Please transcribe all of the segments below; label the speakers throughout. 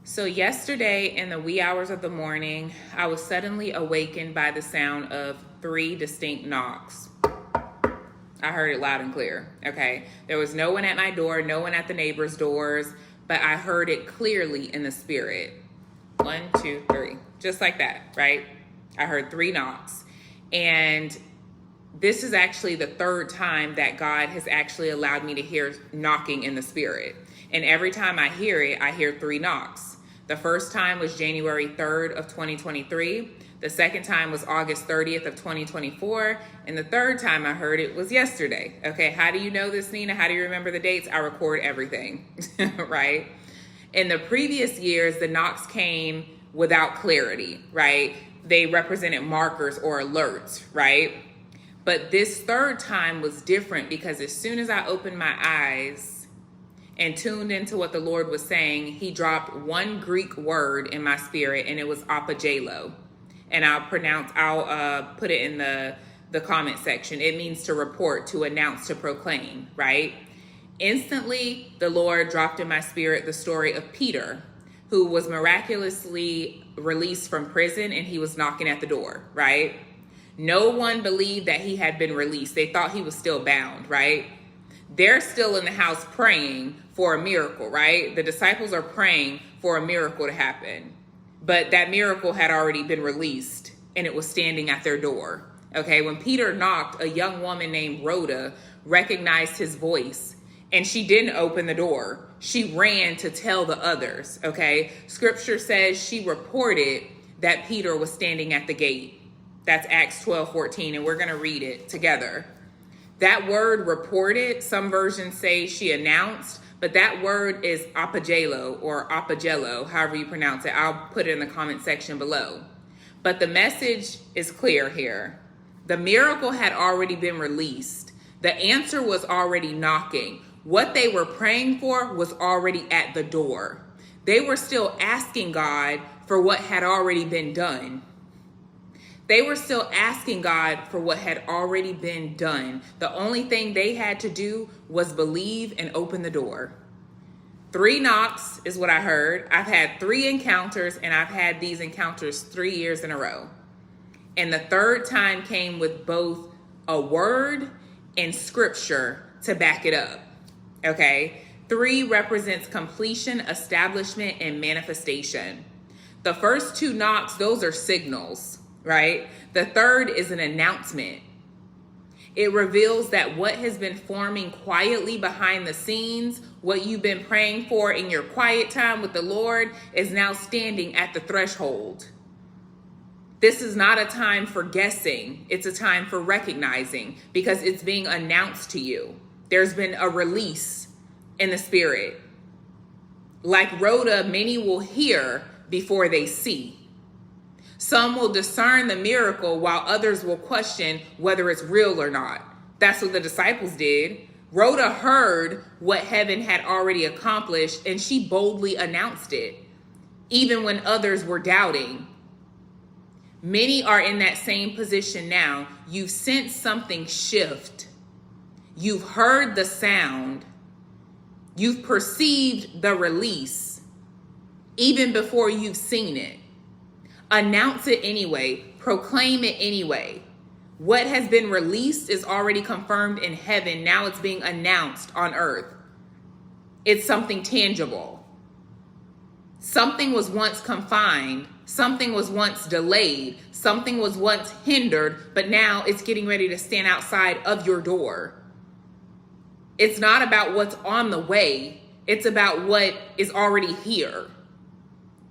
Speaker 1: So yesterday in the wee hours of the morning, I was suddenly awakened by the sound of 3 distinct knocks. I heard it loud and clear, okay? There was no one at my door, no one at the neighbors' doors, but I heard it clearly in the spirit. 1, 2, 3, just like that, right? I heard 3 knocks. And this is actually the 3rd time that God has actually allowed me to hear knocking in the spirit. And every time I hear 3 knocks. The first time was January 3rd of 2023. The second time was August 30th of 2024. And the third time I heard it was yesterday. Okay, how do you know this, Nina? How do you remember the dates? I record everything, right? In the previous years, the knocks came without clarity, right? They represented markers or alerts, right? But this 3rd time was different because as soon as I opened my eyes and tuned into what the Lord was saying, he dropped one Greek word in my spirit, and it was apogelo. And I'll put it in the comment section. It means to report, to announce, to proclaim, right? Instantly, the Lord dropped in my spirit the story of Peter, who was miraculously released from prison, and he was knocking at the door, right? No one believed that he had been released. They thought he was still bound, right? They're still in the house praying for a miracle, right? The disciples are praying for a miracle to happen. But that miracle had already been released, and it was standing at their door. Okay, when Peter knocked, a young woman named Rhoda recognized his voice, and she didn't open the door. She ran to tell the others, okay? Scripture says she reported that Peter was standing at the gate. That's Acts 12:14, and we're going to read it together. That word reported, some versions say she announced, but that word is apogelo or apogelo, however you pronounce it. I'll put it in the comment section below. But the message is clear here. The miracle had already been released. The answer was already knocking. What they were praying for was already at the door. They were still asking God for what had already been done. They were still asking God for what had already been done. The only thing they had to do was believe and open the door. 3 knocks is what I heard. I've had 3 encounters, and I've had these encounters 3 years in a row. And the 3rd time came with both a word and scripture to back it up. Okay? 3 represents completion, establishment, and manifestation. The first 2 knocks, those are signals. Right? The 3rd is an announcement. It reveals that what has been forming quietly behind the scenes, what you've been praying for in your quiet time with the Lord, is now standing at the threshold. This is not a time for guessing. It's a time for recognizing because it's being announced to you. There's been a release in the spirit. Like Rhoda, many will hear before they see. Some will discern the miracle while others will question whether it's real or not. That's what the disciples did. Rhoda heard what heaven had already accomplished, and she boldly announced it, even when others were doubting. Many are in that same position now. You've sensed something shift. You've heard the sound. You've perceived the release, even before you've seen it. Announce it anyway. Proclaim it anyway. What has been released is already confirmed in heaven. Now it's being announced on earth. It's something tangible. Something was once confined. Something was once delayed. Something was once hindered, but now it's getting ready to stand outside of your door. It's not about what's on the way. It's about what is already here.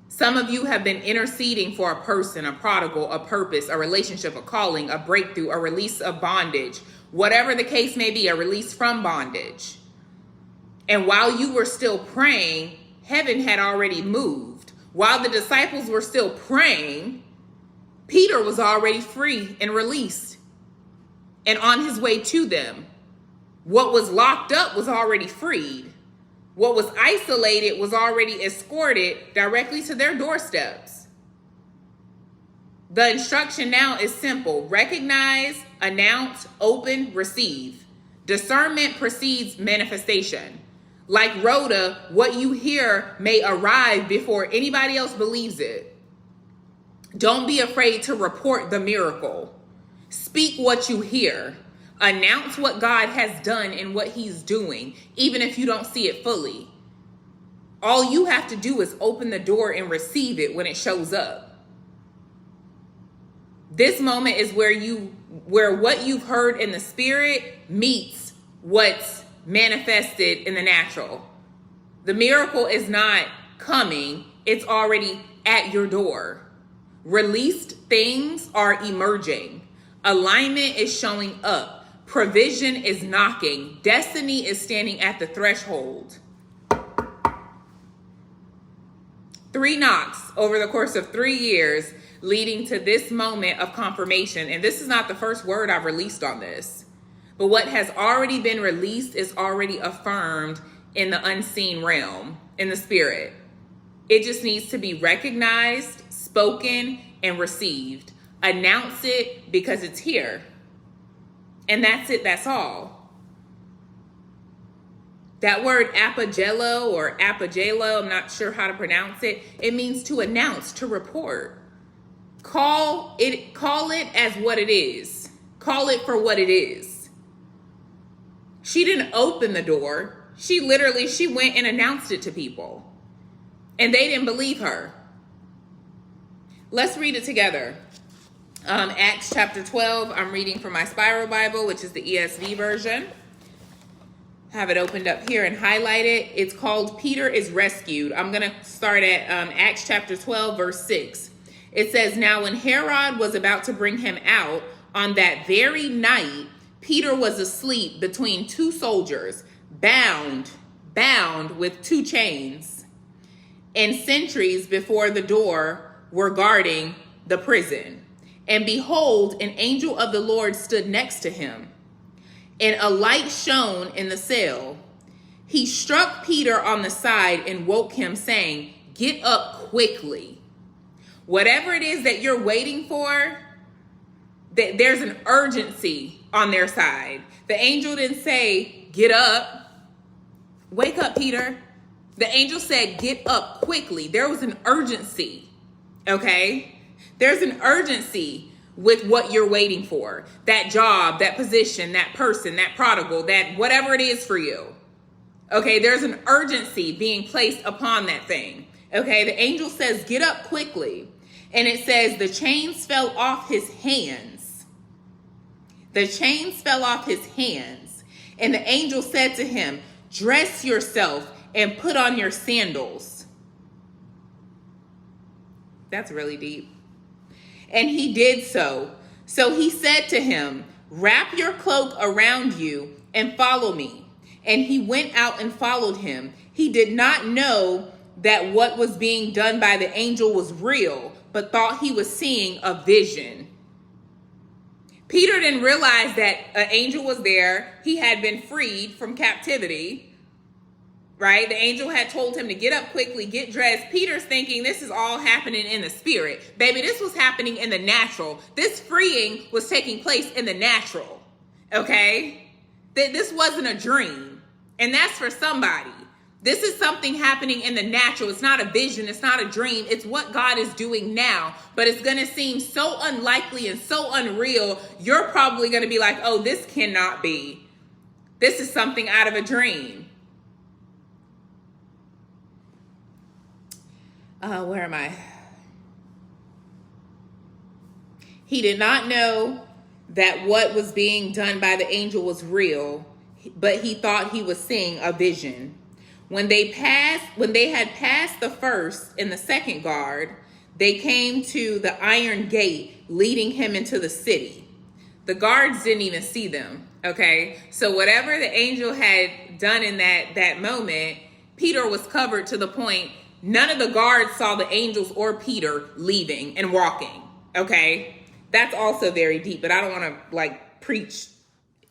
Speaker 1: Some of you have been interceding for a person, a prodigal, a purpose, a relationship, a calling, a breakthrough, a release of bondage. Whatever the case may be, a release from bondage. And while you were still praying, heaven had already moved. While the disciples were still praying, Peter was already free and released and on his way to them. What was locked up was already freed. What was isolated was already escorted directly to their doorsteps. The instruction now is simple. Recognize, announce, open, receive. Discernment precedes manifestation. Like Rhoda, what you hear may arrive before anybody else believes it. Don't be afraid to report the miracle. Speak what you hear. Announce what God has done and what he's doing, even if you don't see it fully. All you have to do is open the door and receive it when it shows up. This moment is where what you've heard in the spirit meets what's manifested in the natural. The miracle is not coming, it's already at your door. Released things are emerging. Alignment is showing up. Provision is knocking. Destiny is standing at the threshold. 3 knocks over the course of 3 years leading to this moment of confirmation. And this is not the first word I've released on this. But what has already been released is already affirmed in the unseen realm, in the spirit. It just needs to be recognized, spoken, and received. Announce it because it's here. And that's it, that's all. That word apogelo or apogelo, I'm not sure how to pronounce it. It means to announce, to report. Call it as what it is. Call it for what it is. She didn't open the door. She went and announced it to people. And they didn't believe her. Let's read it together. Acts chapter 12. I'm reading from my Spiral Bible, which is the ESV version. Have it opened up here and highlighted. It's called Peter is Rescued. I'm going to start at Acts chapter 12, verse 6. It says, "Now when Herod was about to bring him out, on that very night, Peter was asleep between 2 soldiers, bound with 2 chains. And sentries before the door were guarding the prison. And behold, an angel of the Lord stood next to him, and a light shone in the cell. He struck Peter on the side and woke him, saying, 'Get up quickly.'" Whatever it is that you're waiting for, there's an urgency on their side. The angel didn't say, "Get up. Wake up, Peter." The angel said, "Get up quickly." There was an urgency, okay? There's an urgency with what you're waiting for. That job, that position, that person, that prodigal, that whatever it is for you. Okay, there's an urgency being placed upon that thing. Okay, the angel says, "Get up quickly." And it says the chains fell off his hands. The chains fell off his hands. And the angel said to him, "Dress yourself and put on your sandals." That's really deep. And he did so. So he said to him, "Wrap your cloak around you and follow me." And he went out and followed him. He did not know that what was being done by the angel was real, but thought he was seeing a vision. Peter didn't realize that an angel was there. He had been freed from captivity, right? The angel had told him to get up quickly, get dressed. Peter's thinking this is all happening in the spirit. Baby, this was happening in the natural. This freeing was taking place in the natural, okay? This wasn't a dream. And that's for somebody. This is something happening in the natural. It's not a vision. It's not a dream. It's what God is doing now. But it's going to seem so unlikely and so unreal. You're probably going to be like, "Oh, this cannot be. This is something out of a dream." Where am I? He did not know that what was being done by the angel was real, but he thought he was seeing a vision. When they had passed the first and the second guard, they came to the iron gate leading him into the city. The guards didn't even see them, okay? So whatever the angel had done in that moment, Peter was covered to the point none of the guards saw the angels or Peter leaving and walking, okay? That's also very deep, but I don't want to preach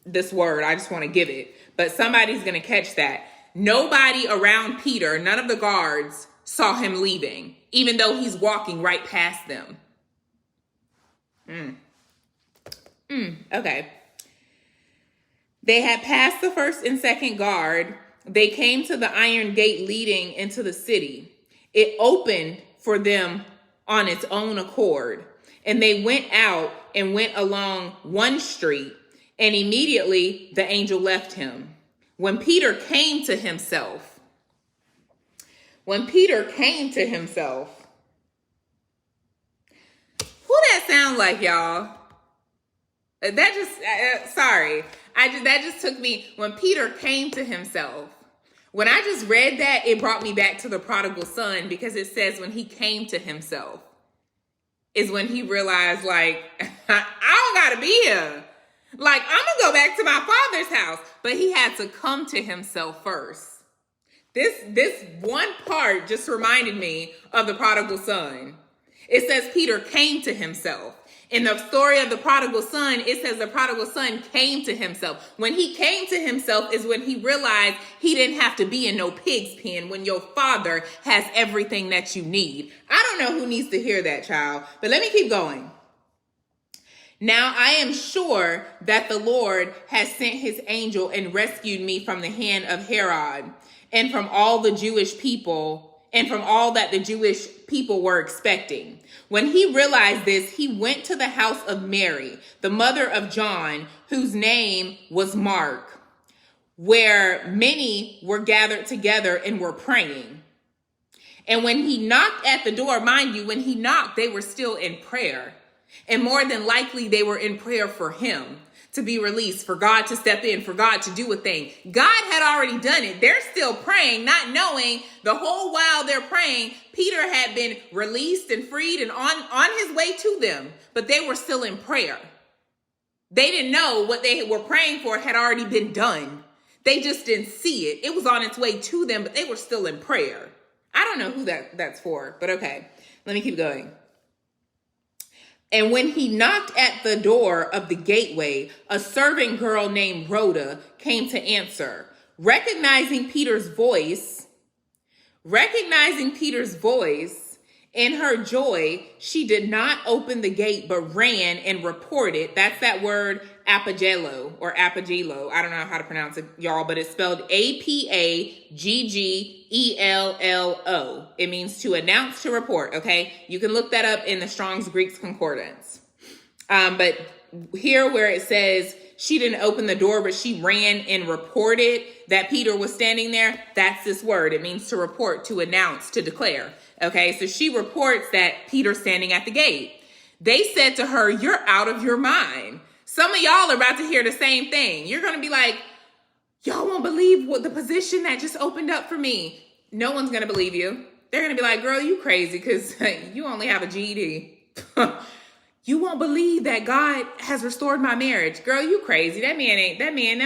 Speaker 1: this word. I just want to give it. But somebody's going to catch that. Nobody around Peter, none of the guards saw him leaving, even though he's walking right past them. Okay. They had passed the first and second guard, they came to the iron gate leading into the city. It opened for them on its own accord, and they went out and went along one street, and immediately the angel left him. When Peter came to himself, who that sound like, y'all? That just took me, when Peter came to himself. When I just read that, it brought me back to the prodigal son, because it says when he came to himself is when he realized, like, I don't gotta be here. Like, I'm gonna go back to my father's house. But he had to come to himself first. This one part just reminded me of the prodigal son. It says Peter came to himself. In the story of the prodigal son, it says the prodigal son came to himself. When he came to himself is when he realized he didn't have to be in no pig's pen when your father has everything that you need. I don't know who needs to hear that, child, but let me keep going. Now I am sure that the Lord has sent his angel and rescued me from the hand of Herod and from all the Jewish people and from all that the Jewish people were expecting. When he realized this, he went to the house of Mary, the mother of John, whose name was Mark, where many were gathered together and were praying. And when he knocked at the door, mind you, when he knocked, they were still in prayer. And more than likely, they were in prayer for him to be released, for God to step in, for God to do a thing. God had already done it. They're still praying, not knowing the whole while they're praying, Peter had been released and freed and on his way to them, but they were still in prayer. They didn't know what they were praying for had already been done. They just didn't see it. It was on its way to them, but they were still in prayer. I don't know who that's for, but okay, let me keep going. And when he knocked at the door of the gateway, a servant girl named Rhoda came to answer. Recognizing Peter's voice, in her joy, she did not open the gate, but ran and reported. That's that word apogelo or apogelo. I don't know how to pronounce it, y'all, but it's spelled Apaggello. It means to announce, to report, okay? You can look that up in the Strong's Greek Concordance. But here where it says she didn't open the door, but she ran and reported that Peter was standing there, that's this word. It means to report, to announce, to declare. Okay, so she reports that Peter's standing at the gate. They said to her, "You're out of your mind." Some of y'all are about to hear the same thing. You're going to be like, y'all won't believe what the position that just opened up for me. No one's going to believe you. They're going to be like, girl, you crazy because you only have a GED. You won't believe that God has restored my marriage. Girl, you crazy. That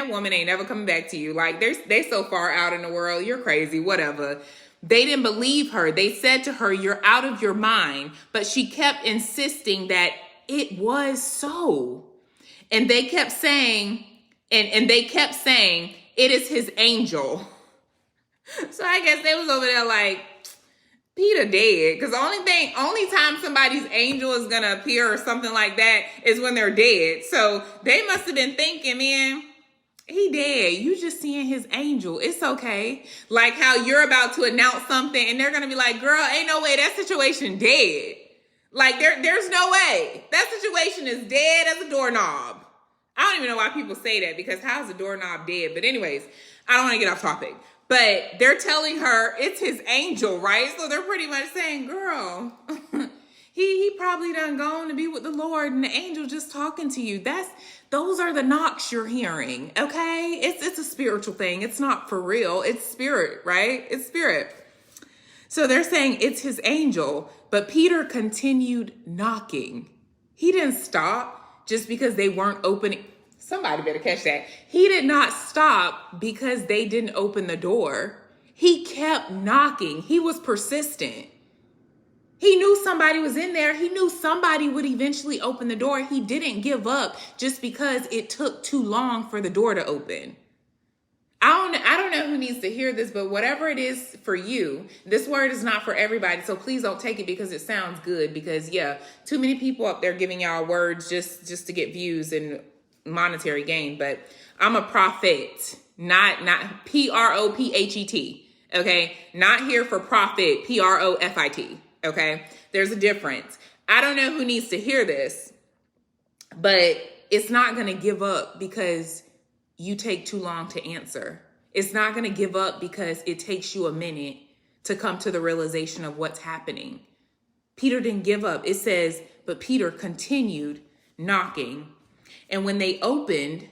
Speaker 1: woman ain't never coming back to you. Like, they so far out in the world. You're crazy, whatever. They didn't believe her. They said to her, "You're out of your mind." But she kept insisting that it was so. And they kept saying, "It is his angel." So I guess they was over there like, Peter dead. Because only time somebody's angel is going to appear or something like that is when they're dead. So they must have been thinking, man, he dead. You just seeing his angel. It's okay. Like how you're about to announce something and they're going to be like, girl, ain't no way that situation dead. Like there's no way. That situation is dead as a doorknob. I don't even know why people say that, because how's a doorknob dead? But anyways, I don't want to get off topic. But they're telling her it's his angel, right? So they're pretty much saying, girl, he probably done gone to be with the Lord and the angel just talking to you. Those are the knocks you're hearing, okay? It's a spiritual thing. It's not for real. It's spirit, right? It's spirit. So they're saying it's his angel, but Peter continued knocking. He didn't stop just because they weren't opening. Somebody better catch that. He did not stop because they didn't open the door. He kept knocking. He was persistent. He knew somebody was in there. He knew somebody would eventually open the door. He didn't give up just because it took too long for the door to open. I don't know who needs to hear this, but whatever it is for you, this word is not for everybody. So please don't take it because it sounds good. Because too many people up there giving y'all words just to get views and monetary gain. But I'm a prophet. not Prophet. Okay, not here for profit, Profit. Okay, there's a difference. I don't know who needs to hear this, but it's not going to give up because you take too long to answer. It's not going to give up because it takes you a minute to come to the realization of what's happening. Peter didn't give up. It says, but Peter continued knocking. And when they opened,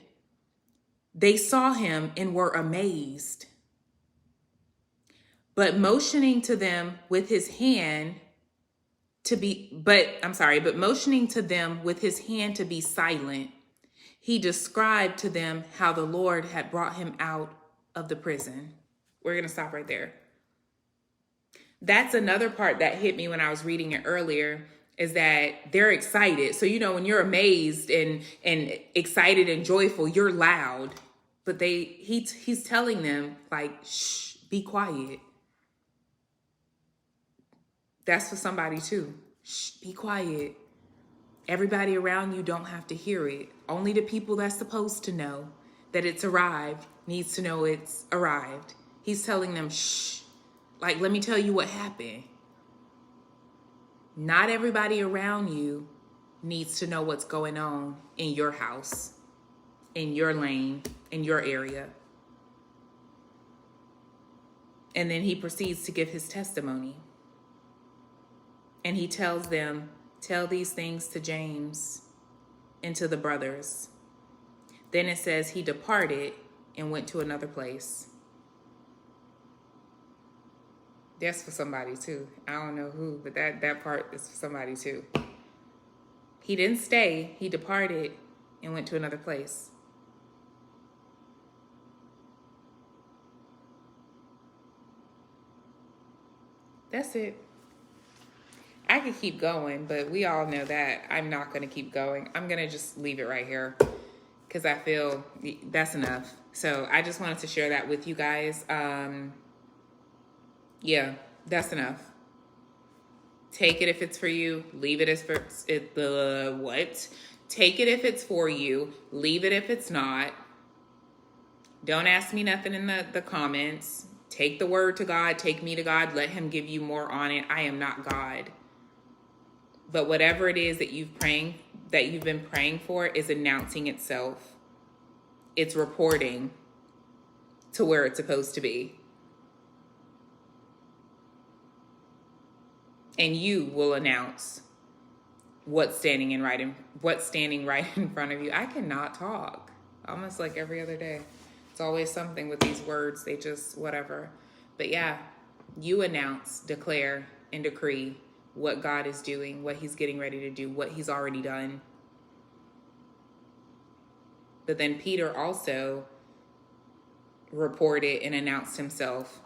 Speaker 1: they saw him and were amazed. But motioning to them with his hand motioning to them with his hand to be silent, he described to them how the Lord had brought him out of the prison. We're going to stop right there. That's another part that hit me when I was reading it earlier, is that they're excited. So, when you're amazed and excited and joyful, you're loud. But he's telling them, like, shh, be quiet. That's for somebody too. Shh, be quiet. Everybody around you don't have to hear it. Only the people that's supposed to know that it's arrived needs to know it's arrived. He's telling them, shh, like, let me tell you what happened. Not everybody around you needs to know what's going on in your house, in your lane, in your area. And then he proceeds to give his testimony. And he tells them, tell these things to James and to the brothers. Then it says he departed and went to another place. That's for somebody too. I don't know who, but that part is for somebody too. He didn't stay. He departed and went to another place. That's it. I could keep going, but we all know that I'm not going to keep going. I'm going to just leave it right here because I feel that's enough. So I just wanted to share that with you guys. Yeah, that's enough. Take it if it's for you. Leave it as for it. Take it if it's for you. Leave it if it's not. Don't ask me nothing in the comments. Take the word to God. Take me to God. Let him give you more on it. I am not God. But whatever it is that you've been praying for is announcing itself. It's reporting to where it's supposed to be. And you will announce what's standing right in front of you. I cannot talk. Almost like every other day. It's always something with these words. They just whatever. But yeah, you announce, declare, and decree what God is doing, what he's getting ready to do, what he's already done. But then Peter also reported and announced himself.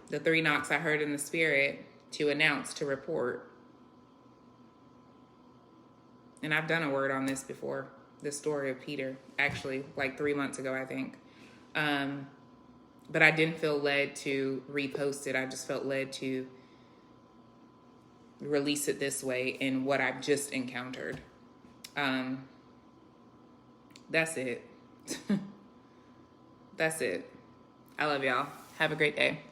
Speaker 1: The 3 knocks I heard in the spirit to announce, to report. And I've done a word on this before, the story of Peter, actually, like 3 months ago, I think. But I didn't feel led to repost it. I just felt led to release it this way in what I've just encountered. That's it. That's it. I love y'all. Have a great day.